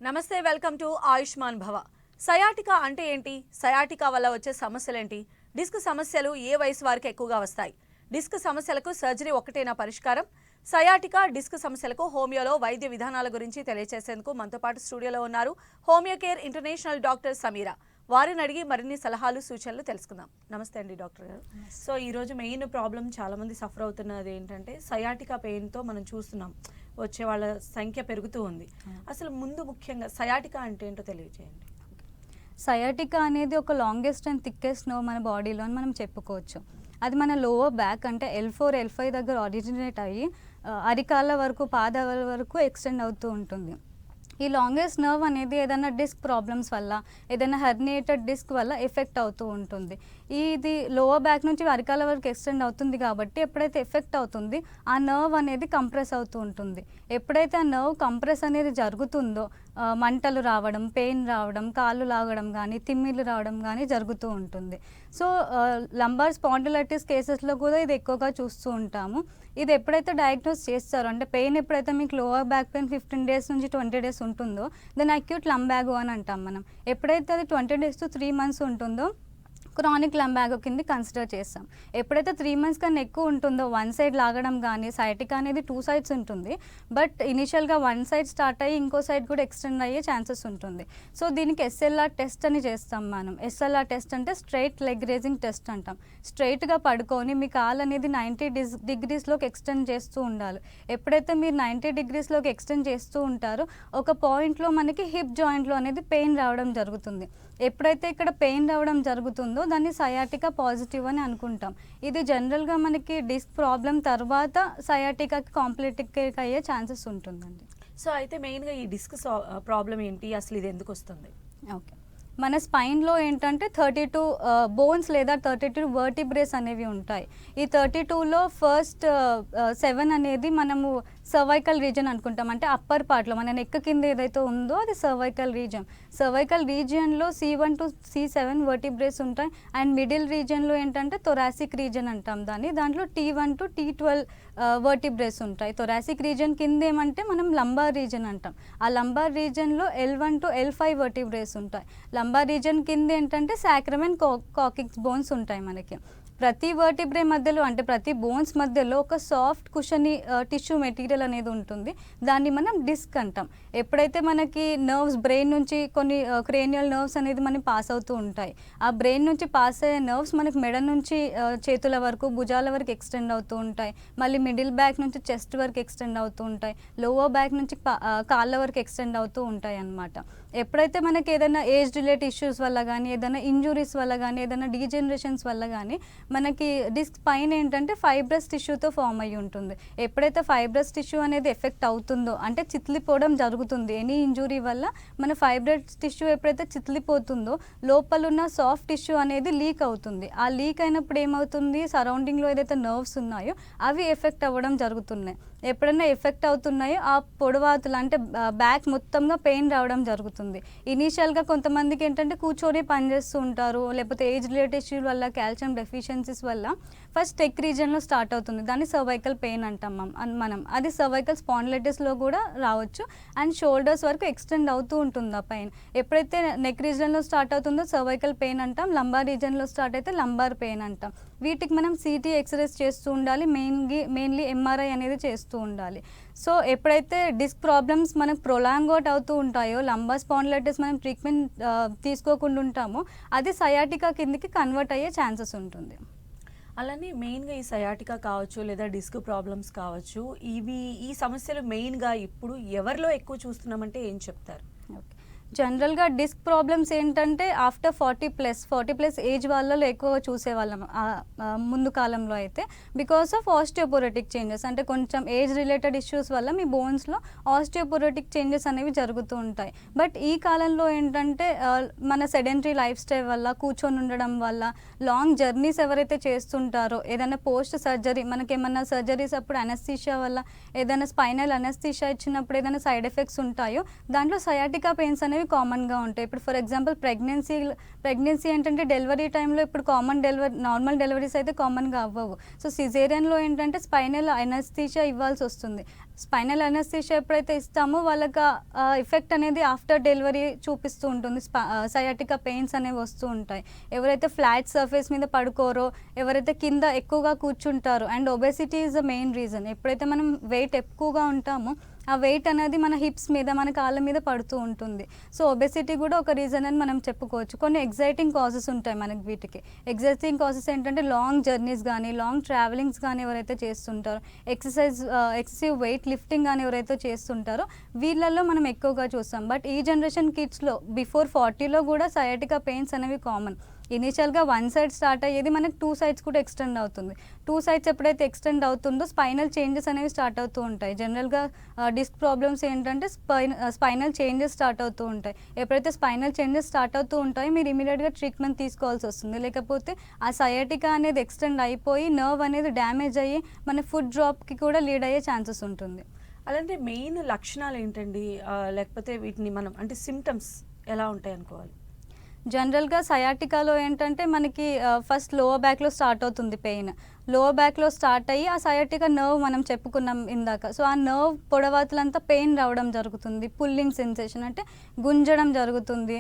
నమస్తే, welcome to Ayushman భవ. Sciatica అంటే ఏంటి? సయాటికా వల్ల వచ్చే సమస్యలేంటి? డిస్క్ సమస్యలు ఏ వయసు వారికి ఎక్కువగా వస్తాయి? డిస్క్ సమస్యలకు సర్జరీ ఒకటేనా పరిష్కారం? సయాటికా డిస్క్ సమస్యలకు హోమియోలో వైద్య విధానాల గురించి తెలియజేసేందుకు మనతో పాటు స్టూడియోలో ఉన్నారు homeo care international doctor Sameera. వారిని అడిగి మరిన్ని సలహాలు సూచనలు తెలుసుకుందాం. నమస్తే అండి డాక్టర్ గారు. సో ఈరోజు మెయిన్ ప్రాబ్లం చాలామంది సఫర్ అవుతున్నది ఏంటంటే సయాటికా పెయిన్తో మనం చూస్తున్నాం, వచ్చే వాళ్ళ సంఖ్య పెరుగుతూ ఉంది. అసలు ముందు ముఖ్యంగా సయాటికా అంటే ఏంటో తెలియజేయండి. సయాటికా అనేది ఒక లాంగెస్ట్ అండ్ థిక్కెస్ట్ నర్వ్ మన బాడీలో అని మనం చెప్పుకోవచ్చు. అది మన లోవర్ బ్యాక్ అంటే L4, L5 దగ్గర ఆరిజినేట్ అయ్యి అరికాళ్ళ వరకు, పాదాల వరకు ఎక్స్టెండ్ అవుతూ ఉంటుంది. ఈ లాంగెస్ట్ నర్వ్ అనేది ఏదైనా డిస్క్ ప్రాబ్లమ్స్ వల్ల, ఏదైనా హెర్నియేటెడ్ డిస్క్ వల్ల ఎఫెక్ట్ అవుతూ ఉంటుంది. ఇది లోవర్ బ్యాక్ నుంచి అరికాల వరకు ఎక్స్టెండ్ అవుతుంది కాబట్టి ఎప్పుడైతే ఎఫెక్ట్ అవుతుంది ఆ నర్వ్ అనేది కంప్రెస్ అవుతూ ఉంటుంది. ఎప్పుడైతే ఆ నర్వ్ కంప్రెస్ అనేది జరుగుతుందో మంటలు రావడం, పెయిన్ రావడం, కాళ్ళు లాగడం కానీ, తిమ్మిళ్ళు రావడం కానీ జరుగుతూ ఉంటుంది. సో లంబార్ స్పాండిలైటిస్ కేసెస్లో కూడా ఇది ఎక్కువగా చూస్తూ ఉంటాము. ఇది ఎప్పుడైతే డయాగ్నోస్ చేస్తారో, అంటే పెయిన్ ఎప్పుడైతే మీకు లోవర్ బ్యాక్ పెయిన్ 15 డేస్ నుంచి 20 డేస్ ఉంటుందో దాన్ని అక్యూట్ లంబాగో అని అంటాం మనం. ఎప్పుడైతే అది 20 డేస్ టు 3 మంత్స్ ఉంటుందో క్రానిక్ లంబాగో కింద కన్సిడర్ చేస్తాం. ఎప్పుడైతే 3 మంత్స్ కన్నా ఎక్కువ ఉంటుందో వన్ సైడ్ లాగడం కానీ, సయాటికా అనేది 2 సైడ్స్ ఉంటుంది. బట్ ఇనిషియల్గా వన్ సైడ్ స్టార్ట్ అయ్యి ఇంకో సైడ్ కూడా ఎక్స్టెండ్ అయ్యే ఛాన్సెస్ ఉంటుంది. సో దీనికి SLR టెస్ట్ అని చేస్తాం మనం. SLR టెస్ట్ అంటే స్ట్రైట్ లెగ్ రేజింగ్ టెస్ట్ అంటాం. స్ట్రైట్గా పడుకొని మీ కాలు అనేది 90 డిగ్రీస్లోకి ఎక్స్టెండ్ చేస్తూ ఉండాలి. ఎప్పుడైతే మీరు 90 డిగ్రీస్లోకి ఎక్స్టెండ్ చేస్తూ ఉంటారో ఒక పాయింట్లో మనకి హిప్ జాయింట్లో అనేది పెయిన్ రావడం జరుగుతుంది. ఎప్పుడైతే ఇక్కడ పెయిన్ రావడం జరుగుతుందో దాన్ని సయాటికా పాజిటివ్ అని అనుకుంటాం. ఇది జనరల్గా మనకి డిస్క్ ప్రాబ్లం తర్వాత సయాటికాకి కాంప్లికేట్ అయ్యే ఛాన్సెస్ ఉంటుందండి. సో అయితే మెయిన్గా ఈ డిస్క్ ప్రాబ్లం ఏంటి, అసలు ఇది ఎందుకు వస్తుంది? ఓకే, మన స్పైన్లో ఏంటంటే 32 బోన్స్ లేదా 32 వర్టిబ్రేస్ అనేవి ఉంటాయి. ఈ 32లో ఫస్ట్ 7 అనేది మనము సర్వైకల్ రీజన్ అనుకుంటాం. అంటే అప్పర్ పార్ట్లో మన నెక్ కింద ఏదైతే ఉందో అది సర్వైకల్ రీజన్. సర్వైకల్ రీజియన్లో C1 to C7 వర్టిబ్రేస్ ఉంటాయి. అండ్ మిడిల్ రీజియన్లో ఏంటంటే థొరాసిక్ రీజన్ అంటాం దాన్ని. దాంట్లో T1 to T12 వర్టిబ్రేస్ ఉంటాయి. థొరాసిక్ రీజన్ కింద ఏమంటే మనం లంబార్ రీజన్ అంటాం. ఆ లంబార్ రీజన్లో L1 to L5 వర్టిబ్రేస్ ఉంటాయి. లంబార్ రీజన్ కింద ఏంటంటే సాక్రమ్ అండ్ కాకిక్స్ బోన్స్ ఉంటాయి మనకి. ప్రతి వర్టిబ్రే మధ్యలో, అంటే ప్రతి బోన్స్ మధ్యలో ఒక సాఫ్ట్ కుషనీ టిష్యూ మెటీరియల్ అనేది ఉంటుంది. దాన్ని మనం డిస్క్ అంటాం. ఎప్పుడైతే మనకి నర్వ్స్ బ్రెయిన్ నుంచి కొన్ని క్రేనియల్ నర్వ్స్ అనేది మనకి పాస్ అవుతూ ఉంటాయి. ఆ బ్రెయిన్ నుంచి పాస్ అయ్యే నర్వ్స్ మనకి మెడ నుంచి చేతుల వరకు, భుజాల వరకు ఎక్స్టెండ్ అవుతూ ఉంటాయి. మళ్ళీ మిడిల్ బ్యాక్ నుంచి చెస్ట్ వరకు ఎక్స్టెండ్ అవుతూ ఉంటాయి. లోవర్ బ్యాక్ నుంచి కాళ్ళ వరకు ఎక్స్టెండ్ అవుతూ ఉంటాయి అన్నమాట. ఎప్పుడైతే మనకి ఏదైనా ఏజ్ రిలేటెడ్ ఇష్యూస్ వల్ల కానీ, ఏదైనా ఇంజురీస్ వల్ల కానీ, ఏదైనా డీజనరేషన్స్ వల్ల కానీ మనకి డిస్క్ పైన ఏంటంటే ఫైబ్రస్ టిష్యూతో ఫామ్ అయ్యి ఉంటుంది. ఎప్పుడైతే ఫైబ్రస్ టిష్యూ అనేది ఎఫెక్ట్ అవుతుందో, అంటే చిట్లిపోవడం జరుగుతుంది ఎనీ ఇంజురీ వల్ల, మన ఫైబ్రస్ టిష్యూ ఎప్పుడైతే చిట్లిపోతుందో లోపల ఉన్న సాఫ్ట్ టిష్యూ అనేది లీక్ అవుతుంది. ఆ లీక్ అయినప్పుడు ఏమవుతుంది, సరౌండింగ్లో ఏదైతే నర్వ్స్ ఉన్నాయో అవి ఎఫెక్ట్ అవ్వడం జరుగుతున్నాయి. ఎప్పుడైనా ఎఫెక్ట్ అవుతున్నాయో ఆ పొడవాతులు అంటే బ్యాక్ మొత్తంగా పెయిన్ రావడం జరుగుతుంది. ఇనీషియల్గా కొంతమందికి ఏంటంటే కూర్చొని పనిచేస్తూ ఉంటారు, లేకపోతే ఏజ్ రిలేటెడ్ ఇష్యూస్ వల్ల, కాల్షియం డెఫిషియన్సీస్ వల్ల ఫస్ట్ నెక్ రీజన్లో స్టార్ట్ అవుతుంది. దాన్ని సర్వైకల్ పెయిన్ అంటాం మనం. అది సర్వైకల్ స్పాండిలైటిస్లో కూడా రావచ్చు. అండ్ షోల్డర్స్ వరకు ఎక్స్టెండ్ అవుతూ ఉంటుంది ఆ పెయిన్. ఎప్పుడైతే నెక్ రీజన్లో స్టార్ట్ అవుతుందో సర్వైకల్ పెయిన్ అంటాం. లంబార్ రీజన్లో స్టార్ట్ అయితే లంబార్ పెయిన్ అంటాం. వీటికి మనం CT ఎక్స్రేస్ చేస్తూ ఉండాలి. మెయిన్లీ MRI అనేది చేస్తూ ఉండాలి. సో ఎప్పుడైతే డిస్క్ ప్రాబ్లమ్స్ మనకు ప్రొలాంగ్ అవుట్ అవుతూ ఉంటాయో, లంబార్ స్పాండిలైటిస్ మనం ట్రీట్మెంట్ తీసుకోకుండా ఉంటామో అది సయాటికా కిందకి కన్వర్ట్ అయ్యే ఛాన్సెస్ ఉంటుంది. అలానే మెయిన్గా ఈ సయాటికా కావచ్చు లేదా డిస్క్ ప్రాబ్లమ్స్ కావచ్చు, ఈ సమస్యలు మెయిన్గా ఇప్పుడు ఎవరిలో ఎక్కువ చూస్తున్నామంటే ఏం చెప్తారు? ఓకే, జనరల్గా డిస్క్ ప్రాబ్లమ్స్ ఏంటంటే ఆఫ్టర్ 40+ ఏజ్ వాళ్ళలో ఎక్కువగా చూసేవాళ్ళం ముందు కాలంలో అయితే. బికాస్ ఆఫ్ ఆస్టియోపోరోటిక్ చేంజెస్, అంటే కొంచెం ఏజ్ రిలేటెడ్ ఇష్యూస్ వల్ల మీ బోన్స్లో ఆస్టియోపోరోటిక్ చేంజెస్ అనేవి జరుగుతూ ఉంటాయి. బట్ ఈ కాలంలో ఏంటంటే మన సెడెంటరీ లైఫ్ స్టైల్ వల్ల, కూర్చొని ఉండడం వల్ల, లాంగ్ జర్నీస్ ఎవరైతే చేస్తుంటారో, ఏదైనా పోస్ట్ సర్జరీ, మనకేమన్నా సర్జరీస్ అప్పుడు అనస్థీషియా వల్ల, ఏదైనా స్పైనల్ అనస్థీషియా ఇచ్చినప్పుడు ఏదైనా సైడ్ ఎఫెక్ట్స్ ఉంటాయో దాంట్లో సయాటికా పెయిన్స్ అనేవి అనేవి కామన్గా ఉంటాయి. ఇప్పుడు ఫర్ ఎగ్జాంపుల్ ప్రెగ్నెన్సీ ఏంటంటే డెలివరీ టైంలో ఇప్పుడు నార్మల్ డెలివరీస్ అయితే కామన్గా అవ్వవు. సో సిజేరియన్లో ఏంటంటే స్పైనల్ అనస్థీషియా ఇవ్వాల్సి వస్తుంది. స్పైనల్ అనస్థీషియా ఎప్పుడైతే ఇస్తామో వాళ్ళకి ఎఫెక్ట్ అనేది ఆఫ్టర్ డెలివరీ చూపిస్తూ ఉంటుంది. సయాటికా పెయిన్స్ అనేవి వస్తూ ఉంటాయి. ఎవరైతే ఫ్లాట్ సర్ఫేస్ మీద పడుకోరో, ఎవరైతే కింద ఎక్కువగా కూర్చుంటారో, and obesity is the main reason. ఎప్పుడైతే మనం వెయిట్ ఎక్కువగా ఉంటామో ఆ వెయిట్ అనేది మన హిప్స్ మీద, మన కాళ్ళ మీద పడుతూ ఉంటుంది. సో ఒబెసిటీ కూడా ఒక రీజన్ అని మనం చెప్పుకోవచ్చు. కొన్ని ఎగ్జైటింగ్ కాజెస్ ఉంటాయి మనకి వీటికి. ఎగ్జైటింగ్ కాజెస్ ఏంటంటే లాంగ్ జర్నీస్ కానీ, లాంగ్ ట్రావెలింగ్స్ కానీ ఎవరైతే చేస్తుంటారో, ఎక్సెసివ్ వెయిట్ లిఫ్టింగ్ కానీ ఎవరైతే చేస్తుంటారో వీళ్ళల్లో మనం ఎక్కువగా చూస్తాం. బట్ ఈ జనరేషన్ కిడ్స్లో బిఫోర్ 40లో కూడా సయాటికా పెయిన్స్ అనేవి కామన్. ఇనీషియల్గా వన్ సైడ్ స్టార్ట్ అయ్యేది మనకి 2 sides కూడా ఎక్స్టెండ్ అవుతుంది. 2 sides ఎప్పుడైతే ఎక్స్టెండ్ అవుతుందో స్పైనల్ చేంజెస్ అనేవి స్టార్ట్ అవుతూ ఉంటాయి. జనరల్గా డిస్క్ ప్రాబ్లమ్స్ ఏంటంటే స్పైనల్ చేంజెస్ స్టార్ట్ అవుతూ ఉంటాయి. ఎప్పుడైతే స్పైనల్ చేంజెస్ స్టార్ట్ అవుతూ ఉంటాయో మీరు ఇమీడియట్గా ట్రీట్మెంట్ తీసుకోవాల్సి వస్తుంది. లేకపోతే ఆ సయాటికా అనేది ఎక్స్టెండ్ అయిపోయి నర్వ్ అనేది డ్యామేజ్ అయ్యి మన ఫుట్ డ్రాప్కి కూడా లీడ్ అయ్యే ఛాన్సెస్ ఉంటుంది. అలాంటి మెయిన్ లక్షణాలు ఏంటండి? లేకపోతే వీటిని మనం అంటే సిమ్టమ్స్ ఎలా ఉంటాయి అనుకోవాలి? జనరల్గా సయాటికాలో ఏంటంటే మనకి ఫస్ట్ లోవర్ బ్యాక్లో స్టార్ట్ అవుతుంది పెయిన్. లోవర్ బ్యాక్లో స్టార్ట్ అయ్యి ఆ సయాటికా నర్వ్ మనం చెప్పుకున్నాం ఇందాక. సో ఆ నర్వ్ పొడవాతులంతా పెయిన్ రావడం జరుగుతుంది. పుల్లింగ్ సెన్సేషన్ అంటే గుంజడం జరుగుతుంది.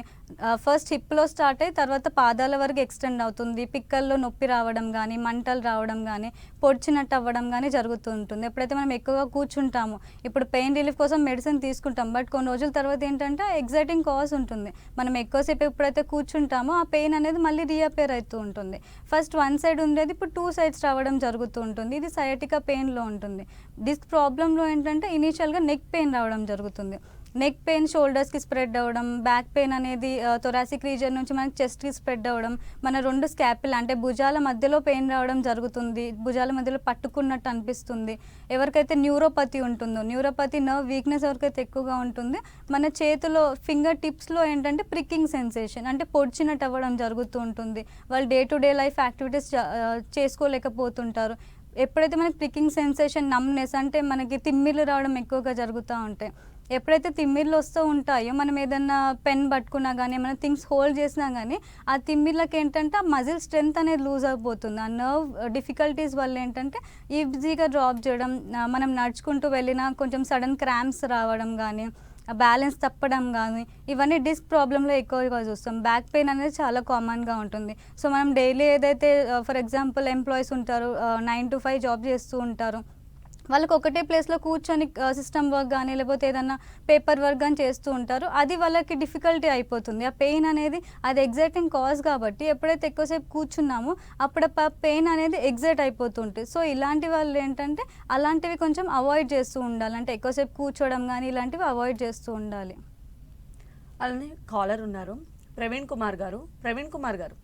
ఫస్ట్ హిప్లో స్టార్ట్ అయ్యి తర్వాత పాదాల వరకు ఎక్స్టెండ్ అవుతుంది. పిక్కల్లో నొప్పి రావడం కానీ, మంటలు రావడం కానీ, పొడిచినట్టు అవ్వడం కానీ జరుగుతూ ఉంటుంది. ఎప్పుడైతే మనం ఎక్కువగా కూర్చుంటామో, ఇప్పుడు పెయిన్ రిలీఫ్ కోసం మెడిసిన్ తీసుకుంటాం, బట్ కొన్ని రోజుల తర్వాత ఏంటంటే ఎగ్జైటింగ్ కాజ్ ఉంటుంది. మనం ఎక్కువసేపు ఎప్పుడైతే కూర్చుంటామో ఆ పెయిన్ అనేది మళ్ళీ రీఅపేర్ అవుతూ ఉంటుంది. ఫస్ట్ వన్ సైడ్ ఉండేది ఇప్పుడు 2 sides రావడం జరుగుతూ ఉంటుంది. ఇది సయాటికా పెయిన్లో ఉంటుంది. డిస్క్ ప్రాబ్లంలో ఏంటంటే ఇనీషియల్గా నెక్ పెయిన్ రావడం జరుగుతుంది. నెక్ పెయిన్ షోల్డర్స్కి స్ప్రెడ్ అవ్వడం, బ్యాక్ పెయిన్ అనేది థొరాసిక్ రీజియన్ నుంచి మనకి చెస్ట్కి స్ప్రెడ్ అవ్వడం, మన 2 స్కాపిల్ అంటే భుజాల మధ్యలో పెయిన్ రావడం జరుగుతుంది. భుజాల మధ్యలో పట్టుకున్నట్టు అనిపిస్తుంది. ఎవరికైతే న్యూరోపతి ఉంటుందో, న్యూరోపతి నర్వ్ వీక్నెస్ ఎవరికైతే ఎక్కువగా ఉంటుందో మన చేతిలో ఫింగర్ టిప్స్లో ఏంటంటే ప్రికింగ్ సెన్సేషన్ అంటే పొడిచినట్టు అవ్వడం జరుగుతూ ఉంటుంది. వాళ్ళు day to day life activities చేసుకోలేకపోతుంటారు. ఎప్పుడైతే మనకి ప్రికింగ్ సెన్సేషన్, నమ్నెస్ అంటే మనకి తిమ్మిర్లు రావడం ఎక్కువగా జరుగుతూ ఉంటాయి. ఎప్పుడైతే తిమ్మిర్లు వస్తూ ఉంటాయో మనం ఏదన్నా పెన్ పట్టుకున్నా కానీ, ఏమైనా థింగ్స్ హోల్డ్ చేసినా కానీ ఆ తిమ్మిర్లకి ఏంటంటే ఆ మజిల్ స్ట్రెంత్ అనేది లూజ్ అయిపోతుంది. ఆ నర్వ్ డిఫికల్టీస్ వల్ల ఏంటంటే ఈజీగా డ్రాప్ చేయడం, మనం నడుచుకుంటూ వెళ్ళినా కొంచెం సడన్ క్రాంప్స్ రావడం కానీ, బ్యాలెన్స్ తప్పడం కానీ, ఇవన్నీ డిస్క్ ప్రాబ్లంలో ఎక్కువగా చూస్తాం. బ్యాక్ పెయిన్ అనేది చాలా కామన్గా ఉంటుంది. సో మనం డైలీ ఏదైతే ఫర్ ఎగ్జాంపుల్ ఎంప్లాయీస్ ఉంటారు, 9 to 5 జాబ్ చేస్తూ ఉంటారు, వాళ్ళకి ఒకటే ప్లేస్లో కూర్చొని సిస్టమ్ వర్క్ కానీ లేకపోతే ఏదన్నా పేపర్ వర్క్ కానీ చేస్తూ ఉంటారు. అది వాళ్ళకి డిఫికల్టీ అయిపోతుంది. ఆ పెయిన్ అనేది అది ఎగ్జైటింగ్ కాజ్ కాబట్టి ఎప్పుడైతే ఎక్కువసేపు కూర్చున్నామో అప్పుడు పెయిన్ అనేది ఎగ్జైట్ అయిపోతుంటుంది. సో ఇలాంటి వాళ్ళు ఏంటంటే అలాంటివి కొంచెం అవాయిడ్ చేస్తూ ఉండాలి. అంటే ఎక్కువసేపు కూర్చోవడం కానీ ఇలాంటివి అవాయిడ్ చేస్తూ ఉండాలి. అలానే కాలర్ ఉన్నారు, ప్రవీణ్ కుమార్ గారు. ప్రవీణ్ కుమార్ గారు,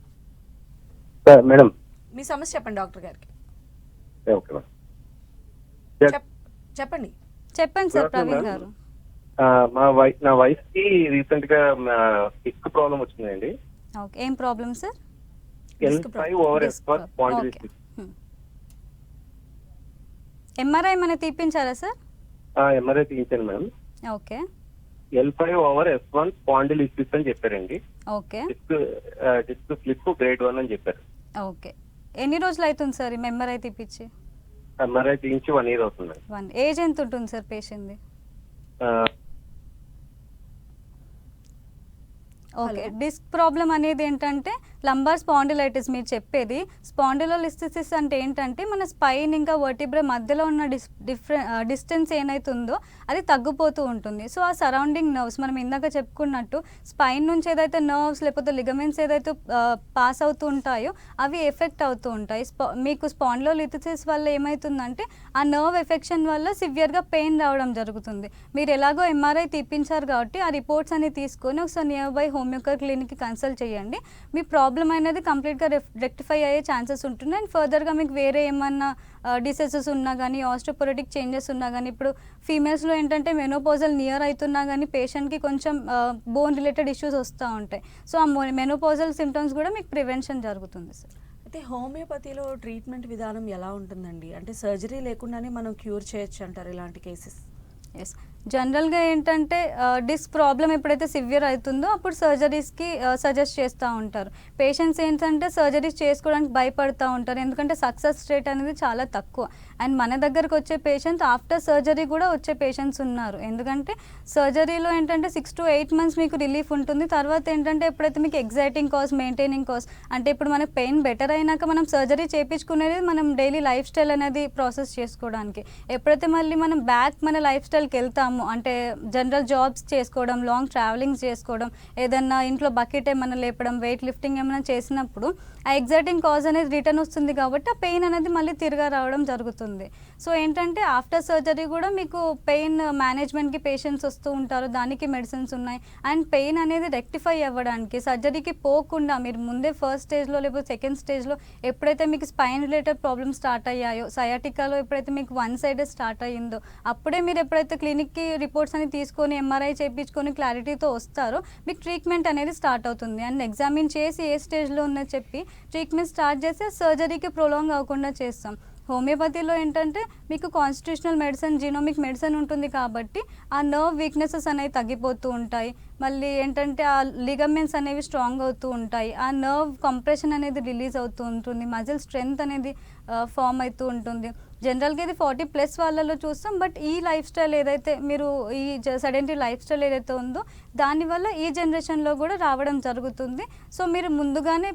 మేడం, మీ సమస్య చెప్పండి డాక్టర్ గారికి. Okay madam. చెప్పండి. చెప్పండి సార్ ప్రవీణ్ గారు. నా వైఫ్ కి రీసెంట్ గా డిస్క్ ప్రాబ్లం వచ్చిందండి. ఓకే, ఏం problem sir? L5/S1 spondylitis. MRI మన తీపించారా సార్? ఎంఆర్ఐ తీయించాను మేడం. ఓకే. L5/S1 spondylitis అని చెప్పారండి. ఓకే. డిస్క్ స్లిప్ grade 1 అని చెప్పారు. ఓకే. ఎన్ని రోజులు అవుతుంది సార్ ఈ ఎంఆర్ఐ తీపిచ్చి? ఎంఆర్ఐ తీయించి 1 year అవుతుంది. ఏజ్ ఎంత ఉంటుంది సార్ పేషెంట్ది? ఓకే. డిస్క్ ప్రాబ్లం అనేది ఏంటంటే లంబార్ స్పాండిలైటిస్ మీరు చెప్పేది. స్పాండిలోలిస్థిసిస్ అంటే ఏంటంటే మన స్పైన్ ఇంకా వర్టిబ్రా మధ్యలో ఉన్న డిస్టెన్స్ ఏదైతుందో అది తగ్గిపోతూ ఉంటుంది. సో ఆ సరౌండింగ్ నర్వ్స్ మనం ఇందాక చెప్పుకున్నట్టు స్పైన్ నుంచి ఏదైతే నర్వ్స్ లేకపోతే లిగమెంట్స్ ఏదైతే పాస్ అవుతూ ఉంటాయో అవి ఎఫెక్ట్ అవుతూ ఉంటాయి. మీకు స్పాండిలోలిస్థిసిస్ వల్ల ఏమవుతుందంటే ఆ నర్వ్ ఎఫెక్షన్ వల్ల సివియర్గా పెయిన్ రావడం జరుగుతుంది. మీరు ఎలాగో ఎంఆర్ఐ తీపించారు కాబట్టి ఆ రిపోర్ట్స్ అన్ని తీసుకొని ఒకసారి నియర్ బై హోమియోకేర్ క్లినిక్కి కన్సల్ట్ చేయండి. మీ ప్రాబ్లం అనేది కంప్లీట్గా రెక్టిఫై అయ్యే ఛాన్సెస్ ఉంటుంది. అండ్ ఫర్దర్గా మీకు వేరే ఏమన్నా డిసీజెస్ ఉన్నా కానీ, ఆస్టియోపొరోటిక్ చేంజెస్ ఉన్నా కానీ, ఇప్పుడు ఫీమేల్స్లో ఏంటంటే మెనోపాజల్ నియర్ అవుతున్నా కానీ పేషెంట్కి కొంచెం బోన్ రిలేటెడ్ ఇష్యూస్ వస్తూ ఉంటాయి. సో ఆ మెనోపాజల్ సిమ్టమ్స్ కూడా మీకు ప్రివెన్షన్ జరుగుతుంది సార్. అయితే హోమియోపతిలో ట్రీట్మెంట్ విధానం ఎలా ఉంటుందండి? అంటే సర్జరీ లేకుండానే మనం క్యూర్ చేయొచ్చు అంటారు ఇలాంటి కేసెస్? ఎస్, జనరల్గా ఏంటంటే డిస్క్ ప్రాబ్లం ఎప్పుడైతే సివియర్ అవుతుందో అప్పుడు సర్జరీస్కి సజెస్ట్ చేస్తూ ఉంటారు. పేషెంట్స్ ఏంటంటే సర్జరీస్ చేసుకోవడానికి భయపడుతూ ఉంటారు, ఎందుకంటే సక్సెస్ రేట్ అనేది చాలా తక్కువ. అండ్ మన దగ్గరకు వచ్చే పేషెంట్స్ ఆఫ్టర్ సర్జరీ కూడా వచ్చే పేషెంట్స్ ఉన్నారు, ఎందుకంటే సర్జరీలో ఏంటంటే 6 to 8 months మీకు రిలీఫ్ ఉంటుంది. తర్వాత ఏంటంటే ఎప్పుడైతే మీకు ఎగ్జైటింగ్ కాస్ట్, మెయింటైనింగ్ కాస్ట్, అంటే ఇప్పుడు మనకు పెయిన్ బెటర్ అయినాక మనం సర్జరీ చేయించుకునేది మనం డైలీ లైఫ్ స్టైల్ అనేది ప్రాసెస్ చేసుకోవడానికి. ఎప్పుడైతే మళ్ళీ మనం బ్యాక్ మన లైఫ్ స్టైల్కి వెళ్తాము, అంటే జనరల్ జాబ్స్ చేసుకోవడం, లాంగ్ ట్రావెలింగ్స్ చేసుకోవడం, ఏదన్నా ఇంట్లో బకెట్ ఏమైనా లేపడం, వెయిట్ లిఫ్టింగ్ ఏమైనా చేసినప్పుడు ఆ ఎగ్జైటింగ్ కాజ్ అనేది రిటర్న్ వస్తుంది, కాబట్టి ఆ పెయిన్ అనేది మళ్ళీ తిరిగా రావడం జరుగుతుంది. సో ఏంటంటే ఆఫ్టర్ సర్జరీ కూడా మీకు పెయిన్ మేనేజ్మెంట్కి పేషెంట్స్ వస్తూ ఉంటారు, దానికి మెడిసిన్స్ ఉన్నాయి. అండ్ పెయిన్ అనేది రెక్టిఫై అవ్వడానికి సర్జరీకి పోకుండా మీరు ముందే ఫస్ట్ స్టేజ్లో లేకపోతే సెకండ్ స్టేజ్లో ఎప్పుడైతే మీకు స్పైన్ రిలేటెడ్ ప్రాబ్లమ్స్ స్టార్ట్ అయ్యాయో, సయాటికాలో ఎప్పుడైతే మీకు వన్ సైడ్ స్టార్ట్ అయ్యిందో, అప్పుడే మీరు ఎప్పుడైతే క్లినిక్కి రిపోర్ట్స్ అని తీసుకొని ఎంఆర్ఐ చేయించుకొని క్లారిటీతో వస్తారో మీకు ట్రీట్మెంట్ అనేది స్టార్ట్ అవుతుంది. అండ్ ఎగ్జామిన్ చేసి ఏ స్టేజ్లో ఉందో చెప్పి ట్రీట్మెంట్ స్టార్ట్ చేసి సర్జరీకి ప్రొలాంగ్ అవ్వకుండా చేస్తాం. హోమియోపతిలో ఏంటంటే మీకు కాన్స్టిట్యూషనల్ మెడిసిన్, జీనోమిక్ మెడిసిన్ ఉంటుంది, కాబట్టి ఆ నర్వ్ వీక్నెసెస్ అనేవి తగ్గిపోతూ ఉంటాయి. మళ్ళీ ఏంటంటే ఆ లిగమెంట్స్ అనేవి స్ట్రాంగ్ అవుతూ ఉంటాయి, ఆ నర్వ్ కంప్రెషన్ అనేది రిలీజ్ అవుతూ ఉంటుంది, మజిల్ స్ట్రెంగ్త్ అనేది ఫామ్ అవుతూ ఉంటుంది. జనరల్గా ఇది 40+ వాళ్ళలో చూస్తాం, బట్ ఈ లైఫ్ స్టైల్ ఏదైతే మీరు ఈ సెడెంటరీ లైఫ్ స్టైల్ ఏదైతే ఉందో దానివల్ల ఈ జనరేషన్లో కూడా రావడం జరుగుతుంది. సో మీరు ముందుగానే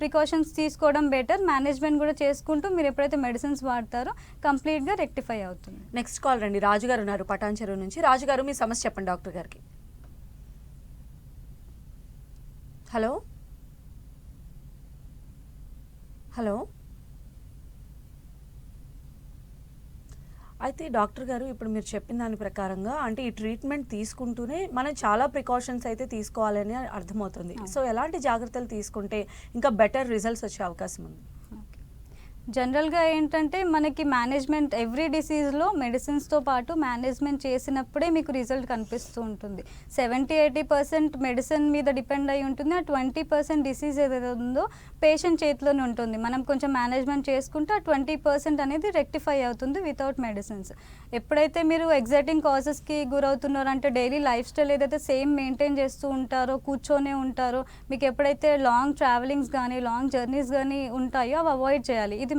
ప్రికాషన్స్ తీసుకోవడం బెటర్, మేనేజ్మెంట్ కూడా చేసుకుంటూ మీరు ఎప్పుడైతే మెడిసిన్స్ వాడతారో కంప్లీట్గా రెక్టిఫై అవుతుంది. నెక్స్ట్ కాల్ రండి. రాజుగారు ఉన్నారు పటాన్ చెరువు నుంచి. రాజుగారు మీ సమస్య చెప్పండి డాక్టర్ గారికి. హలో హలో అయితే డాక్టర్ గారు, ఇప్పుడు మీరు చెప్పిన దాని ప్రకారంగా అంటే ఈ ట్రీట్మెంట్ తీసుకుంటూనే మనం చాలా ప్రికాషన్స్ అయితే తీసుకోవాలని అర్థమవుతుంది. సో ఎలాంటి జాగ్రత్తలు తీసుకుంటే ఇంకా బెటర్ రిజల్ట్స్ వచ్చే అవకాశం ఉంది? జనరల్గా ఏంటంటే మనకి మేనేజ్మెంట్ ఎవ్రీ డిసీజ్లో మెడిసిన్స్తో పాటు మేనేజ్మెంట్ చేసినప్పుడే మీకు రిజల్ట్ కనిపిస్తూ ఉంటుంది. 70-80% మెడిసిన్ మీద డిపెండ్ అయి ఉంటుంది, ఆ 20% డిసీజ్ ఏదైతే ఉందో పేషెంట్ చేతిలోనే ఉంటుంది. మనం కొంచెం మేనేజ్మెంట్ చేసుకుంటే ఆ 20% అనేది రెక్టిఫై అవుతుంది వితౌట్ మెడిసిన్స్. ఎప్పుడైతే మీరు ఎగ్జైటింగ్ కాజెస్కి గురవుతున్నారో, అంటే డైలీ లైఫ్ స్టైల్ ఏదైతే సేమ్ మెయింటైన్ చేస్తూ ఉంటారో, కూర్చొనే ఉంటారో, మీకు ఎప్పుడైతే లాంగ్ ట్రావెలింగ్స్ కానీ లాంగ్ జర్నీస్ కానీ ఉంటాయో అవి అవాయిడ్ చేయాలి. ఇది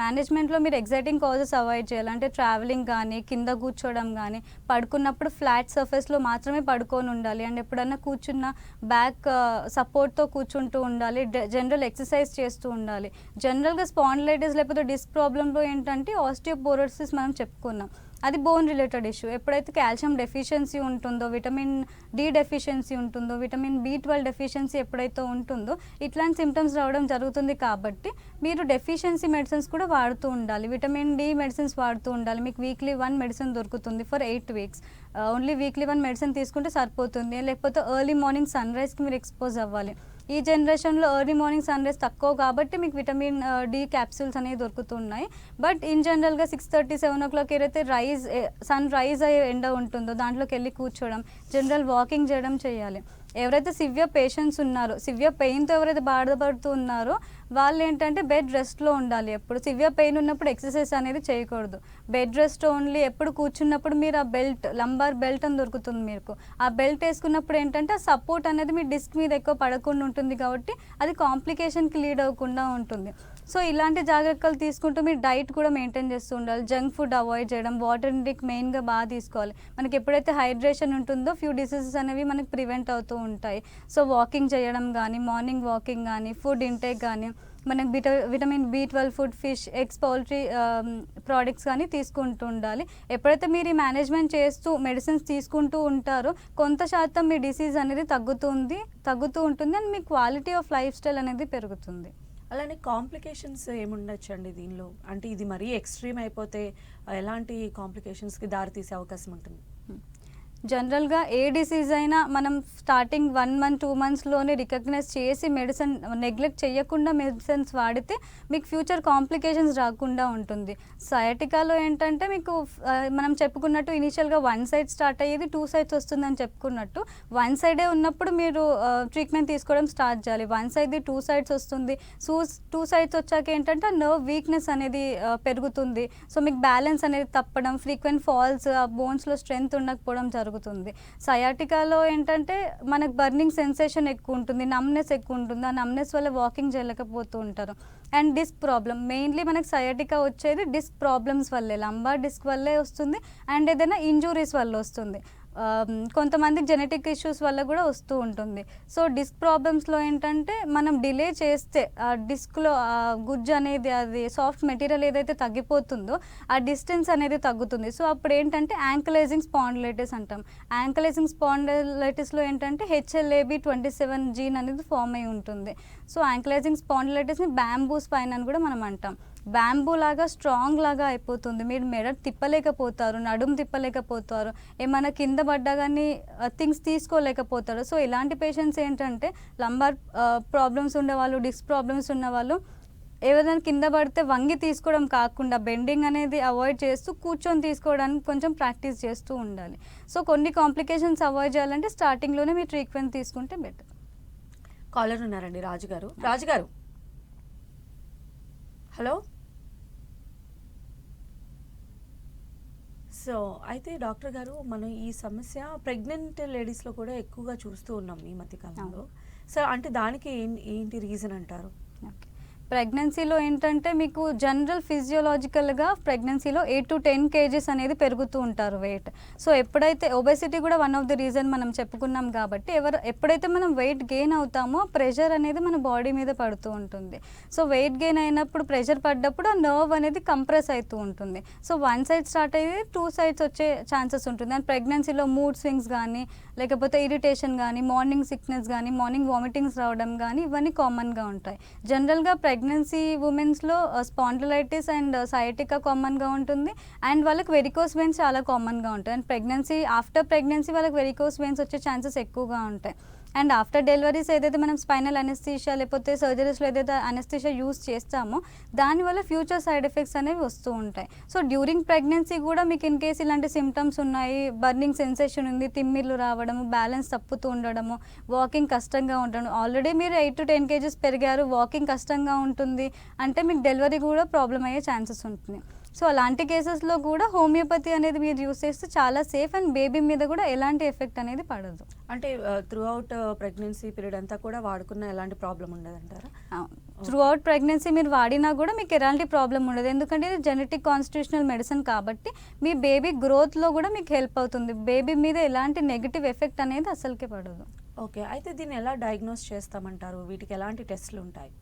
మేనేజ్మెంట్లో మీరు ఎగ్జైటింగ్ కాజెస్ అవాయిడ్ చేయాలి, అంటే ట్రావెలింగ్ కానీ, కింద కూర్చోవడం కానీ, పడుకున్నప్పుడు ఫ్లాట్ సర్ఫేస్లో మాత్రమే పడుకొని ఉండాలి. అండ్ ఎప్పుడన్నా కూర్చున్న బ్యాక్ సపోర్ట్తో కూర్చుంటూ ఉండాలి, జనరల్ ఎక్సర్సైజ్ చేస్తూ ఉండాలి. జనరల్గా స్పాండిలైటిస్ లేకపోతే డిస్క్ ప్రాబ్లంలో ఏంటంటే ఆస్టియోపోరోసిస్ మనం చెప్పుకున్నాం, అది బోన్ రిలేటెడ్ ఇష్యూ. ఎప్పుడైతే కాల్షియం డెఫిషియన్సీ ఉంటుందో, విటమిన్ డి డెఫిషియన్సీ ఉంటుందో, విటమిన్ B12 డెఫిషియన్సీ ఎప్పుడైతే ఉంటుందో ఇట్లాంటి సిమ్టమ్స్ రావడం జరుగుతుంది. కాబట్టి మీరు డెఫిషియన్సీ మెడిసిన్స్ కూడా వాడుతూ ఉండాలి, విటమిన్ డి మెడిసిన్స్ వాడుతూ ఉండాలి. మీకు వీక్లీ 1 మెడిసిన్ దొరుకుతుంది for 8 weeks. Only weekly 1 medicine తీసుకుంటే సరిపోతుంది. లేకపోతే ఎర్లీ మార్నింగ్ సన్ రైజ్కి మీరు ఎక్స్పోజ్ అవ్వాలి. ఈ జనరేషన్లో ఎర్లీ మార్నింగ్ సన్ రైజ్ తక్కువ కాబట్టి మీకు విటమిన్ డి క్యాప్సూల్స్ అనేవి దొరుకుతున్నాయి. బట్ ఇన్ జనరల్గా 6:30-7 o'clock ఏదైతే సన్ రైజ్ అయ్యే ఎండ ఉంటుందో దాంట్లోకి వెళ్ళి కూర్చోవడం, జనరల్ వాకింగ్ చేయడం చేయాలి. ఎవరైతే సివియర్ పేషెంట్స్ ఉన్నారో, సివియర్ పెయిన్తో ఎవరైతే బాధపడుతూ ఉన్నారో వాళ్ళు ఏంటంటే బెడ్ రెస్ట్లో ఉండాలి. ఎప్పుడు సివియర్ పెయిన్ ఉన్నప్పుడు ఎక్సర్సైజ్ అనేది చేయకూడదు, బెడ్ రెస్ట్ ఓన్లీ. ఎప్పుడు కూర్చున్నప్పుడు మీరు ఆ బెల్ట్, లంబార్ బెల్ట్ అని దొరుకుతుంది మీకు, ఆ బెల్ట్ వేసుకున్నప్పుడు ఏంటంటే ఆ సపోర్ట్ అనేది మీ డిస్క్ మీద ఎక్కువ పడకుండా ఉంటుంది, కాబట్టి అది కాంప్లికేషన్కి లీడ్ అవ్వకుండా ఉంటుంది. సో ఇలాంటి జాగ్రత్తలు తీసుకుంటూ మీరు డైట్ కూడా మెయింటైన్ చేస్తూ ఉండాలి, జంక్ ఫుడ్ అవాయిడ్ చేయడం, వాటర్ ఇంటేక్ మెయిన్గా బాగా తీసుకోవాలి. మనకి ఎప్పుడైతే హైడ్రేషన్ ఉంటుందో ఫ్యూ డిసీజెస్ అనేవి మనకి ప్రివెంట్ అవుతూ ఉంటాయి. సో వాకింగ్ చేయడం కానీ, మార్నింగ్ వాకింగ్ కానీ, ఫుడ్ ఇంటేక్ కానీ, మనకి vitamin B12 food, fish, eggs, poultry products కానీ తీసుకుంటూ ఉండాలి. ఎప్పుడైతే మీరు ఈ మేనేజ్మెంట్ చేస్తూ మెడిసిన్స్ తీసుకుంటూ ఉంటారో కొంత శాతం మీ డిసీజ్ అనేది తగ్గుతూ ఉంటుంది and me quality of life style అనేది పెరుగుతుంది. అలానే కాంప్లికేషన్స్ ఏముండొచ్చు అండి దీనిలో? అంటే ఇది మరీ ఎక్స్ట్రీమ్ అయిపోతే ఎలాంటి కాంప్లికేషన్స్కి దారి తీసే అవకాశం ఉంటుంది? జనరల్గా ఏ డిసీజ్ అయినా మనం స్టార్టింగ్ 1 మంత్ 2 మంత్స్లోనే రికగ్నైజ్ చేసి మెడిసిన్ నెగ్లెక్ట్ చేయకుండా మెడిసిన్స్ వాడితే మీకు ఫ్యూచర్ కాంప్లికేషన్స్ రాకుండా ఉంటుంది. సయాటికాలో ఏంటంటే మీకు మనం చెప్పుకున్నట్టు ఇనీషియల్గా 1 సైడ్ స్టార్ట్ అయ్యేది 2 సైడ్స్ వస్తుందని చెప్పుకున్నట్టు 1 సైడే ఉన్నప్పుడు మీరు ట్రీట్మెంట్ తీసుకోవడం స్టార్ట్ చేయాలి. 1 సైడ్ది 2 సైడ్స్ వస్తుంది. 2 సైడ్స్ వచ్చాక ఏంటంటే నర్వ్ వీక్నెస్ అనేది పెరుగుతుంది. సో మీకు బ్యాలెన్స్ అనేది తప్పడం, ఫ్రీక్వెంట్ ఫాల్స్, బోన్స్లో స్ట్రెంగ్త్ ఉండకపోవడం జరుగుతుంది. సయాటికాలో ఏంటంటే మనకు బర్నింగ్ సెన్సేషన్ ఎక్కువ ఉంటుంది, నమ్నెస్ ఎక్కువ ఉంటుంది. ఆ నమ్నెస్ వల్ల వాకింగ్ చేయలేకపోతూ ఉంటారు. అండ్ డిస్క్ ప్రాబ్లం, మెయిన్లీ మనకు సయాటికా వచ్చేది డిస్క్ ప్రాబ్లమ్స్ వల్లే, లంబార్ డిస్క్ వల్లే వస్తుంది అండ్ ఏదైనా ఇంజురీస్ వల్ల వస్తుంది. కొంతమందికి జెనెటిక్ ఇష్యూస్ వల్ల కూడా వస్తూ ఉంటుంది. సో డిస్క్ ప్రాబ్లమ్స్లో ఏంటంటే మనం డిలే చేస్తే ఆ డిస్క్లో గుజ్జు అనేది, అది సాఫ్ట్ మెటీరియల్ ఏదైతే తగ్గిపోతుందో ఆ డిస్టెన్స్ అనేది తగ్గుతుంది. సో అప్పుడు ఏంటంటే యాంకలైజింగ్ స్పాండిలైటిస్ అంటాం. యాంకలైజింగ్ స్పాండిలైటిస్లో ఏంటంటే HLA-B27 జీన్ అనేది ఫామ్ అయి ఉంటుంది. సో యాంకలైజింగ్ స్పాండిలైటిస్ని బ్యాంబూ స్పైన్ అని కూడా మనం అంటాం. బ్యాంబూ లాగా స్ట్రాంగ్ లాగా అయిపోతుంది. మీరు మెడ తిప్పలేకపోతారు, నడుము తిప్పలేకపోతారు, ఏమైనా కింద పడ్డా కానీ థింగ్స్ తీసుకోలేకపోతారు. సో ఇలాంటి పేషెంట్స్ ఏంటంటే లంబార్ ప్రాబ్లమ్స్ ఉండేవాళ్ళు, డిస్క్ ప్రాబ్లమ్స్ ఉన్నవాళ్ళు ఏదైనా కింద పడితే వంగి తీసుకోవడం కాకుండా బెండింగ్ అనేది అవాయిడ్ చేస్తూ కూర్చొని తీసుకోవడానికి కొంచెం ప్రాక్టీస్ చేస్తూ ఉండాలి. సో కొన్ని కాంప్లికేషన్స్ అవాయిడ్ చేయాలంటే స్టార్టింగ్లోనే మీరు ట్రీట్మెంట్ తీసుకుంటే బెటర్. కాలర్ ఉన్నారండి, రాజుగారు. రాజుగారు, హలో. సో అయితే డాక్టర్ గారు, మనం ఈ సమస్య ప్రెగ్నెంట్ లేడీస్లో కూడా ఎక్కువగా చూస్తూ ఉన్నాం ఈ మధ్యకాలంలో. సో అంటే దానికి ఏంటి రీజన్ అంటారు? ఓకే, ప్రెగ్నెన్సీలో ఏంటంటే మీకు జనరల్ ఫిజియోలాజికల్గా ప్రెగ్నెన్సీలో 8 to 10 kgs అనేది పెరుగుతూ ఉంటారు వెయిట్. సో ఎప్పుడైతే ఒబెసిటీ కూడా వన్ ఆఫ్ ది రీజన్ మనం చెప్పుకున్నాం కాబట్టి ఎప్పుడైతే మనం వెయిట్ గెయిన్ అవుతామో ప్రెషర్ అనేది మన బాడీ మీద పడుతూ ఉంటుంది. సో వెయిట్ గెయిన్ అయినప్పుడు ప్రెషర్ పడ్డప్పుడు ఆ నర్వ్ అనేది కంప్రెస్ అవుతూ ఉంటుంది. సో 1 సైడ్ స్టార్ట్ అయ్యేది 2 సైడ్స్ వచ్చే ఛాన్సెస్ ఉంటుంది. అండ్ ప్రెగ్నెన్సీలో మూడ్ స్వింగ్స్ కానీ, లేకపోతే ఇరిటేషన్ కానీ, మార్నింగ్ సిక్నెస్ కానీ, మార్నింగ్ వామిటింగ్స్ రావడం కానీ ఇవన్నీ కామన్గా ఉంటాయి. జనరల్గా ప్రెగ్నెన్సీ ఉమెన్స్లో స్పాండిలైటిస్ అండ్ సయాటికా కామన్గా ఉంటుంది. అండ్ వాళ్ళకి వెరికోస్ వెయిన్స్ చాలా కామన్గా ఉంటాయి. అండ్ ఆఫ్టర్ ప్రెగ్నెన్సీ వాళ్ళకి వెరికోస్ వెయిన్స్ వచ్చే ఛాన్సెస్ ఎక్కువగా ఉంటాయి. అండ్ ఆఫ్టర్ డెలివరీస్ ఏదైతే మనం స్పైనల్ అనెస్థీషియా లేకపోతే సర్జరీస్లో ఏదైతే అనెస్థీషియా యూస్ చేస్తామో దానివల్ల ఫ్యూచర్ సైడ్ ఎఫెక్ట్స్ అనేవి వస్తూ ఉంటాయి. సో డ్యూరింగ్ ప్రెగ్నెన్సీ కూడా మీకు ఇన్ కేస్ ఇలాంటి సిమ్టమ్స్ ఉన్నాయి, బర్నింగ్ సెన్సేషన్ ఉంది, తిమ్మిర్లు రావడము, బ్యాలెన్స్ తప్పుతూ ఉండడము, వాకింగ్ కష్టంగా ఉండడం, ఆల్రెడీ మీరు 8 to 10 kgs పెరిగారు, వాకింగ్ కష్టంగా ఉంటుంది అంటే మీకు డెలివరీ కూడా ప్రాబ్లం అయ్యే ఛాన్సెస్ ఉంటుంది. సో అలాంటి కేసెస్లో కూడా హోమియోపతి అనేది మీరు యూస్ చేస్తే చాలా సేఫ్ అండ్ బేబీ మీద కూడా ఎలాంటి ఎఫెక్ట్ అనేది పడదు. అంటే త్రూ అవుట్ ప్రెగ్నెన్సీ పీరియడ్ అంతా కూడా వాడుకున్న ఎలాంటి ప్రాబ్లం ఉండదంటారా? త్రూ అవుట్ ప్రెగ్నెన్సీ మీరు వాడినా కూడా మీకు ఎలాంటి ప్రాబ్లం ఉండదు. ఎందుకంటే ఇది జెనెటిక్ కాన్స్టిట్యూషనల్ మెడిసిన్ కాబట్టి మీ బేబీ గ్రోత్లో కూడా మీకు హెల్ప్ అవుతుంది. బేబీ మీద ఎలాంటి నెగిటివ్ ఎఫెక్ట్ అనేది అసలుకే పడదు. ఓకే, అయితే దీన్ని ఎలా డయాగ్నోస్ చేస్తామంటారు? వీటికి ఎలాంటి టెస్ట్లు ఉంటాయి?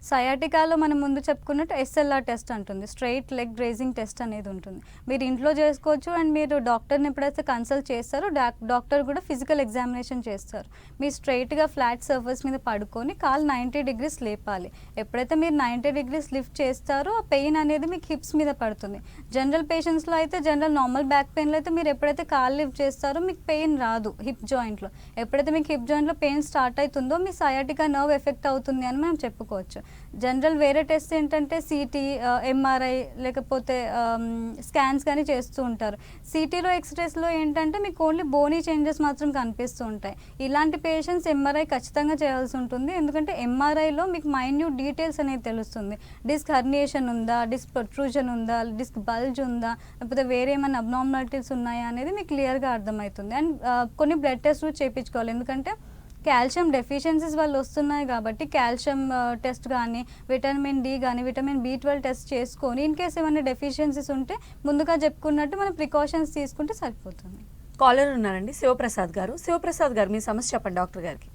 సయాటికాలో మనం ముందు చెప్పుకున్నట్టు SLR టెస్ట్ అంటుంది, స్ట్రైట్ లెగ్ రేజింగ్ టెస్ట్ అనేది ఉంటుంది. మీరు ఇంట్లో చేసుకోవచ్చు అండ్ మీరు డాక్టర్ని ఎప్పుడైతే కన్సల్ట్ చేస్తారో డాక్టర్ కూడా ఫిజికల్ ఎగ్జామినేషన్ చేస్తారు. మీరు స్ట్రైట్గా ఫ్లాట్ సర్ఫేస్ మీద పడుకొని కాలు 90 degrees లేపాలి. ఎప్పుడైతే మీరు 90 degrees లిఫ్ట్ చేస్తారో ఆ పెయిన్ అనేది మీకు హిప్స్ మీద పడుతుంది. జనరల్ పేషెంట్స్లో అయితే నార్మల్ బ్యాక్ పెయిన్లో అయితే మీరు ఎప్పుడైతే కాలు లిఫ్ట్ చేస్తారో మీకు పెయిన్ రాదు హిప్ జాయింట్లో. ఎప్పుడైతే మీకు హిప్ జాయింట్లో పెయిన్ స్టార్ట్ అవుతుందో మీ సయాటికా నర్వ్ ఎఫెక్ట్ అవుతుంది అని మనం చెప్పుకోవచ్చు. జనరల్ వేరే టెస్ట్ ఏంటంటే CT, MRI లేకపోతే స్కాన్స్ కానీ చేస్తూ ఉంటారు. సిటీలో ఎక్స్రేస్లో ఏంటంటే మీకు ఓన్లీ బోనీ చేంజెస్ మాత్రం కనిపిస్తూ ఉంటాయి. ఇలాంటి పేషెంట్స్ MRI ఖచ్చితంగా చేయాల్సి ఉంటుంది. ఎందుకంటే MRIలో మీకు మైన్యూట్ డీటెయిల్స్ అనేది తెలుస్తుంది. డిస్క్ హర్నియేషన్ ఉందా, డిస్క్ ప్రొట్రూజన్ ఉందా, డిస్క్ బల్జ్ ఉందా, లేకపోతే వేరే ఏమైనా అబ్నార్మాలిటీస్ ఉన్నాయా అనేది మీకు క్లియర్గా అర్థమవుతుంది. అండ్ కొన్ని బ్లడ్ టెస్ట్ కూడా చేయించుకోవాలి. ఎందుకంటే కాల్షియం డెఫిషియన్సీస్ వల్ల వస్తున్నాయి కాబట్టి కాల్షియం టెస్ట్ కానీ, విటమిన్ D కానీ, విటమిన్ B12 టెస్ట్ చేసుకొని ఇన్ కేస్ ఏమైనా డెఫిషియన్సీస్ ఉంటే ముందుగా చెప్పుకున్నట్టు మనం ప్రికాషన్స్ తీసుకుంటే సరిపోతుంది. కాలర్ ఉన్నారండి, శివప్రసాద్ గారు. శివప్రసాద్ గారు, మీ సమస్య చెప్పండి డాక్టర్ గారికి.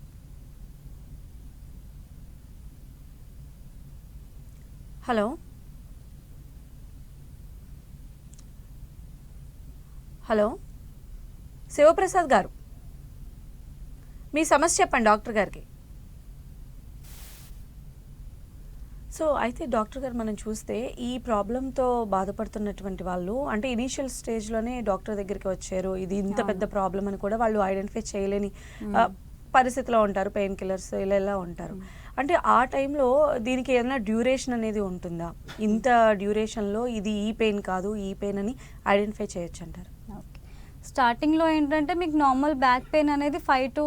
హలో హలో శివప్రసాద్ గారు, మీ సమస్య చెప్పండి డాక్టర్ గారికి. సో అయితే డాక్టర్ గారు మనం చూస్తే ఈ ప్రాబ్లంతో బాధపడుతున్నటువంటి వాళ్ళు అంటే ఇనీషియల్ స్టేజ్లోనే డాక్టర్ దగ్గరికి వచ్చారు, ఇది ఇంత పెద్ద ప్రాబ్లం అని కూడా వాళ్ళు ఐడెంటిఫై చేయలేని పరిస్థితిలో ఉంటారు, పెయిన్ కిల్లర్స్ ఇలా ఉంటారు. అంటే ఆ టైంలో దీనికి ఏదైనా డ్యూరేషన్ అనేది ఉంటుందా? ఇంత డ్యూరేషన్లో ఇది ఈ పెయిన్ కాదు, ఈ పెయిన్ అని ఐడెంటిఫై చేయొచ్చు అంటారు? స్టార్టింగ్లో ఏంటంటే మీకు నార్మల్ బ్యాక్ పెయిన్ అనేది 5 to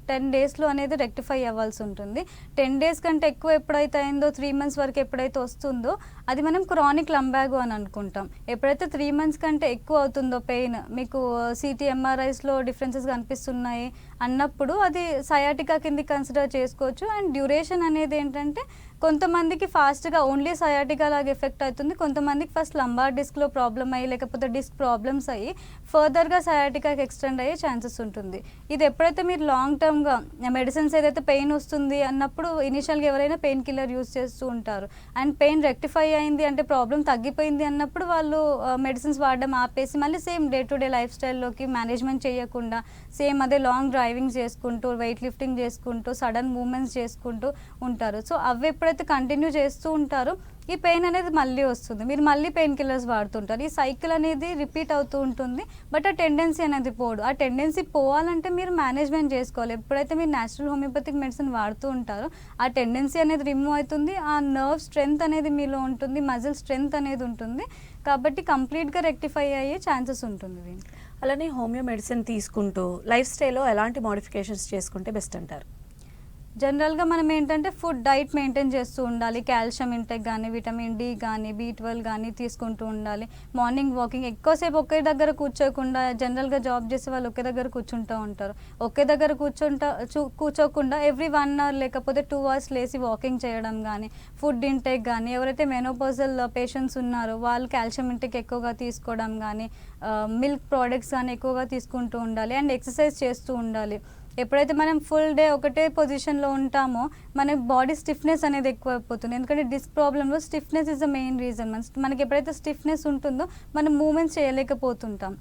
10 డేస్లో అనేది రెక్టిఫై అవ్వాల్సి ఉంటుంది. 10 డేస్ కంటే ఎక్కువ ఎప్పుడైతే అయిందో 3 months వరకు ఎప్పుడైతే వస్తుందో అది మనం క్రానిక్ లంబాగో అని అనుకుంటాం. ఎప్పుడైతే 3 months కంటే ఎక్కువ అవుతుందో పెయిన్, మీకు సిటీ ఎంఆర్ఐస్లో డిఫరెన్సెస్ కనిపిస్తున్నాయి అన్నప్పుడు అది సయాటికా కింద కన్సిడర్ చేసుకోవచ్చు. అండ్ డ్యూరేషన్ అనేది ఏంటంటే కొంతమందికి ఫాస్ట్గా ఓన్లీ సయాటికా లాగా ఎఫెక్ట్ అవుతుంది, కొంతమందికి ఫస్ట్ లంబార్ డిస్క్లో ప్రాబ్లమ్ అయ్యి లేకపోతే డిస్క్ ప్రాబ్లమ్స్ అయ్యి ఫర్దర్గా సయాటికాకి ఎక్స్టెండ్ అయ్యే ఛాన్సెస్ ఉంటుంది. ఇది ఎప్పుడైతే మీరు లాంగ్ టర్మ్గా మెడిసిన్స్ ఏదైతే పెయిన్ వస్తుంది అన్నప్పుడు ఇనిషియల్గా ఎవరైనా పెయిన్ కిల్లర్ యూస్ చేస్తూ ఉంటారు. అండ్ పెయిన్ రెక్టిఫై అయింది అంటే ప్రాబ్లం తగ్గిపోయింది అన్నప్పుడు వాళ్ళు మెడిసిన్స్ వాడడం ఆపేసి మళ్ళీ same day to day life స్టైల్లోకి మేనేజ్మెంట్ చేయకుండా సేమ్ అదే లాంగ్ డ్రైవింగ్ చేసుకుంటూ వెయిట్ లిఫ్టింగ్ చేసుకుంటూ సడన్ మూమెంట్స్ చేసుకుంటూ ఉంటారు. సో అవి ఎప్పుడైతే కంటిన్యూ చేస్తూ ఉంటారో ఈ పెయిన్ అనేది మళ్ళీ వస్తుంది, మీరు మళ్ళీ పెయిన్ కిల్లర్స్ వాడుతుంటారు. ఈ సైకిల్ అనేది రిపీట్ అవుతూ ఉంటుంది. బట్ ఆ టెండెన్సీ అనేది పోదు. ఆ టెండెన్సీ పోవాలంటే మీరు మేనేజ్మెంట్ చేసుకోవాలి. ఎప్పుడైతే మీరు న్యాచురల్ హోమియోపతిక్ మెడిసిన్ వాడుతూ ఉంటారో ఆ టెండెన్సీ అనేది రిమూవ్ అవుతుంది, ఆ నర్వ్ స్ట్రెంగ్త్ అనేది మీలో ఉంటుంది, మజిల్ స్ట్రెంగ్త్ అనేది ఉంటుంది. కాబట్టి కంప్లీట్గా రెక్టిఫై అయ్యే ఛాన్సెస్ ఉంటుంది దీనికి. అలానే హోమియో మెడిసిన్ తీసుకుంటూ లైఫ్ స్టైల్లో ఎలాంటి మోడిఫికేషన్స్ చేసుకుంటే బెస్ట్ అంటారు? జనరల్గా మనం ఏంటంటే ఫుడ్ డైట్ మెయింటైన్ చేస్తూ ఉండాలి. కాల్షియం ఇంటెక్ కానీ విటమిన్ డి కానీ B12 కానీ తీసుకుంటూ ఉండాలి. మార్నింగ్ వాకింగ్, ఎక్కువసేపు ఒకే దగ్గర కూర్చోకుండా, జనరల్గా జాబ్ చేసే వాళ్ళు ఒకే దగ్గర కూర్చుంటూ ఉంటారు. ఒకే దగ్గర కూర్చోకుండా ఎవ్రీ 1 hour లేకపోతే 2 hours లేసి వాకింగ్ చేయడం కానీ, ఫుడ్ ఇంటెక్ కానీ, ఎవరైతే మెనోపాజల్ పేషెంట్స్ ఉన్నారో వాళ్ళు కాల్షియం ఇంటెక్ ఎక్కువగా తీసుకోవడం కానీ, మిల్క్ ప్రోడక్ట్స్ కానీ ఎక్కువగా తీసుకుంటూ ఉండాలి. అండ్ ఎక్సర్సైజ్ చేస్తూ ఉండాలి. ఎప్పుడైతే మనం ఫుల్ డే ఒకటే పొజిషన్లో ఉంటామో మన బాడీ స్టిఫ్నెస్ అనేది ఎక్కువైపోతుంది. ఎందుకంటే డిస్క్ ప్రాబ్లంలో stiffness is the main reason. మనకి ఎప్పుడైతే స్టిఫ్నెస్ ఉంటుందో మనం మూమెంట్స్ చేయలేకపోతుంటాం.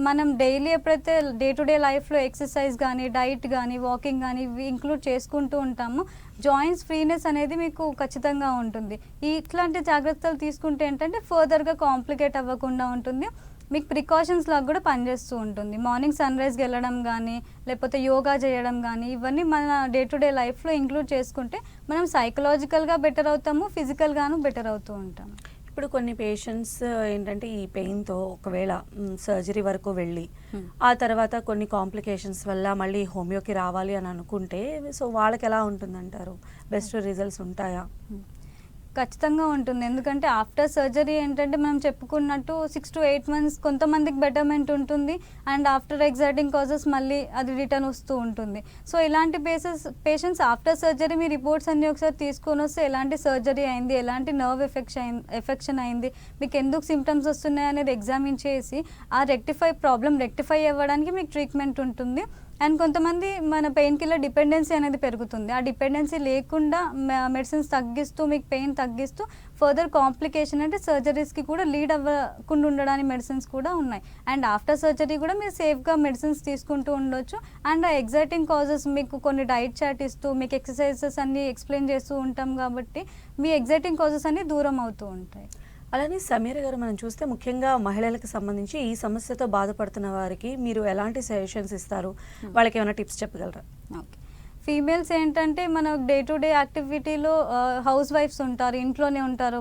మనం డైలీ ఎప్పుడైతే డే టు డే లైఫ్లో ఎక్సర్సైజ్ కానీ, డైట్ కానీ, వాకింగ్ కానీ ఇవి ఇంక్లూడ్ చేసుకుంటూ ఉంటామో జాయింట్స్ ఫ్రీనెస్ అనేది మీకు ఖచ్చితంగా ఉంటుంది. ఇట్లాంటి జాగ్రత్తలు తీసుకుంటే ఏంటంటే ఫర్దర్గా కాంప్లికేట్ అవ్వకుండా ఉంటుంది, మీకు ప్రికాషన్స్ లాగా కూడా పనిచేస్తూ ఉంటుంది. మార్నింగ్ సన్రైజ్కి వెళ్ళడం కానీ లేకపోతే యోగా చేయడం కానీ ఇవన్నీ మన డే టు డే లైఫ్లో ఇంక్లూడ్ చేసుకుంటే మనం సైకలాజికల్గా బెటర్ అవుతాము, ఫిజికల్గాను బెటర్ అవుతూ ఉంటాము. ఇప్పుడు కొన్ని పేషెంట్స్ ఏంటంటే ఈ పెయిన్తో ఒకవేళ సర్జరీ వరకు వెళ్ళి ఆ తర్వాత కొన్ని కాంప్లికేషన్స్ వల్ల మళ్ళీ హోమియోకి రావాలి అని అనుకుంటే సో వాళ్ళకి ఎలా ఉంటుందంటారు? బెస్ట్ రిజల్ట్స్ ఉంటాయా? ఖచ్చితంగా ఉంటుంది. ఎందుకంటే ఆఫ్టర్ సర్జరీ ఏంటంటే మనం చెప్పుకున్నట్టు 6 to 8 months కొంతమందికి బెటర్మెంట్ ఉంటుంది. అండ్ ఆఫ్టర్ ఎగ్జైటింగ్ కాజెస్ మళ్ళీ అది రిటర్న్ వస్తూ ఉంటుంది. సో ఇలాంటి పేషెంట్స్ ఆఫ్టర్ సర్జరీ మీ రిపోర్ట్స్ అన్నీ ఒకసారి తీసుకొని వస్తే ఎలాంటి సర్జరీ అయింది, ఎలాంటి నర్వ్ ఎఫెక్షన్ అయింది, మీకు ఎందుకు సిమ్టమ్స్ వస్తున్నాయి అనేది ఎగ్జామిన్ చేసి ఆ ప్రాబ్లం రెక్టిఫై అవ్వడానికి మీకు ట్రీట్మెంట్ ఉంటుంది. అండ్ కొంతమంది మన పెయిన్ కిల్లర్ డిపెండెన్సీ అనేది పెరుగుతుంది. ఆ డిపెండెన్సీ లేకుండా మెడిసిన్స్ తగ్గిస్తూ మీకు పెయిన్ తగ్గిస్తూ ఫర్దర్ కాంప్లికేషన్ అంటే సర్జరీస్కి కూడా లీడ్ అవ్వకుండా ఉండడానికి మెడిసిన్స్ కూడా ఉన్నాయి. అండ్ ఆఫ్టర్ సర్జరీ కూడా మీరు సేఫ్గా మెడిసిన్స్ తీసుకుంటూ ఉండొచ్చు. అండ్ ఆ ఎగ్జైటింగ్ కాజెస్ మీకు కొన్ని డైట్ చార్ట్ ఇస్తూ మీకు ఎక్సర్సైజెస్ అన్నీ ఎక్స్ప్లెయిన్ చేస్తూ ఉంటాం కాబట్టి మీ ఎగ్జైటింగ్ కాజెస్ అన్నీ దూరం అవుతూ ఉంటాయి. అలానే సమీర గారు మనం చూస్తే ముఖ్యంగా మహిళలకు సంబంధించి ఈ సమస్యతో బాధపడుతున్న వారికి మీరు ఎలాంటి సజెషన్స్ ఇస్తారు? వాళ్ళకి ఏమైనా టిప్స్ చెప్పగలరా? ఓకే, ఫీమేల్స్ ఏంటంటే మన డే టు డే యాక్టివిటీలో హౌస్ వైఫ్స్ ఉంటారు, ఇంట్లోనే ఉంటారు,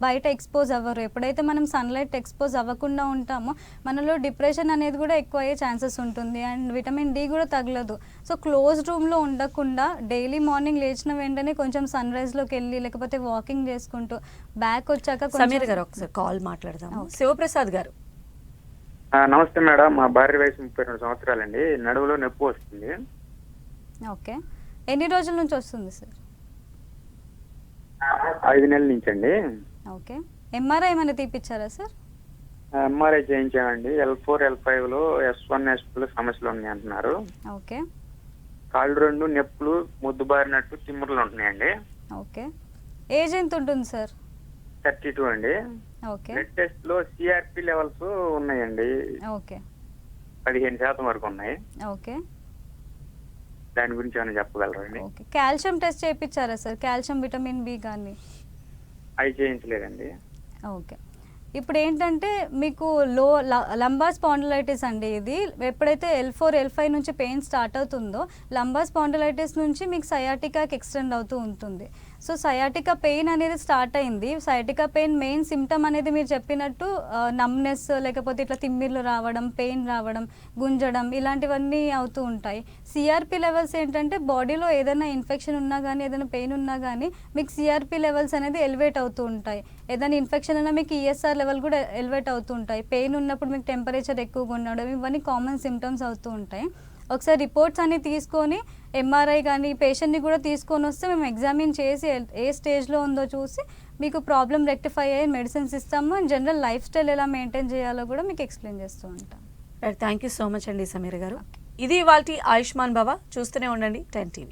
బయట ఎక్స్పోజ్ అవ్వరు. ఎప్పుడైతే మనం సన్లైట్ ఎక్స్పోజ్ అవ్వకుండా ఉంటామో మనలో డిప్రెషన్ అనేది కూడా ఎక్కువ అయ్యే ఛాన్సెస్ ఉంటుంది. అండ్ విటమిన్ డి కూడా తగలదు. సో క్లోజ్ రూమ్లో ఉండకుండా డైలీ మార్నింగ్ లేచిన వెంటనే కొంచెం సన్ రైజ్లోకి వెళ్ళి లేకపోతే వాకింగ్ చేసుకుంటూ బ్యాక్ వచ్చాక సమీర గారు ఒకసారి కాల్ మాట్లాడదాం. శివప్రసాద్ గారు నమస్తే మేడం, మా భార్య వయసు 32 సంవత్సరాలండి. నడువులో నొప్పి వస్తుంది. ఓకే, ఎన్ని రోజుల నుంచి వస్తుంది సార్? 5 నెలల నుంచి అండి. ఓకే, ఎంఆర్ఐ ఏమైనా తీపిచ్చారా sir? MRI చేయించామండి. L4 L5లో S1 S2 సమస్యలు ఉన్నాయి అంటున్నారు. ఓకే, కాళ్ళు 2 నొప్పులు, ముద్దుబారినట్టు తిమ్మురులు ఉంటున్నాయండి. ఓకే, ఏజ్ ఎంత ఉంటుంది సార్? 32 అండి. ఓకే, బ్లడ్ టెస్ట్ లో CRP లెవెల్స్ ఉన్నాయండి. ఓకే, 15% వరకు ఉన్నాయి. ఓకే, దాని గురించి ఏమైనా చెప్పగలరా అండి? ఓకే, కాల్షియం టెస్ట్ చేయించారా సార్? కాల్షియం విటమిన్ బి కానీ? అవి చేయించలేదండి. ఓకే. ఇప్పుడు ఏంటంటే మీకు లంబార్ స్పాండిలైటిస్ అండి. ఇది ఎప్పుడైతే L4 L5 నుంచి పెయిన్ స్టార్ట్ అవుతుందో లంబార్ స్పాండిలైటిస్ నుంచి మీకు సయాటికాకి ఎక్స్టెండ్ అవుతూ ఉంటుంది. సో సయాటికా పెయిన్ అనేది స్టార్ట్ అయింది. సయాటికా పెయిన్ మెయిన్ సిమ్టమ్ అనేది మీరు చెప్పినట్టు నమ్నెస్, లేకపోతే ఇట్లా తిమ్మిర్లు రావడం, పెయిన్ రావడం, గుంజడం, ఇలాంటివన్నీ అవుతూ ఉంటాయి. సిఆర్పి లెవెల్స్ ఏంటంటే బాడీలో ఏదైనా ఇన్ఫెక్షన్ ఉన్నా కానీ, ఏదైనా పెయిన్ ఉన్నా కానీ మీకు సిఆర్పి లెవెల్స్ అనేది ఎలివేట్ అవుతూ ఉంటాయి. ఏదైనా ఇన్ఫెక్షన్ ఉన్నా మీకు ఈఎస్ఆర్ లెవెల్ కూడా ఎలివేట్ అవుతూ ఉంటాయి. పెయిన్ ఉన్నప్పుడు మీకు టెంపరేచర్ ఎక్కువగా ఉండడం, ఇవన్నీ కామన్ సిమ్టమ్స్ అవుతూ ఉంటాయి. ఒకసారి రిపోర్ట్స్ అన్ని తీసుకొని ఎంఆర్ఐ కానీ పేషెంట్ని కూడా తీసుకొని వస్తే మేము ఎగ్జామిన్ చేసి ఏ స్టేజ్లో ఉందో చూసి మీకు ప్రాబ్లం రెక్టిఫై అయ్యి మెడిసిన్స్ ఇస్తాము. అండ్ జనరల్ లైఫ్ స్టైల్ ఎలా మెయింటైన్ చేయాలో కూడా మీకు ఎక్స్ప్లెయిన్ చేస్తూ ఉంటాం. థ్యాంక్ యూ సో మచ్ అండి సమీర గారు. ఇది ఇవాల్టి ఆయుష్మాన్ భవ. చూస్తూనే ఉండండి 10 TV.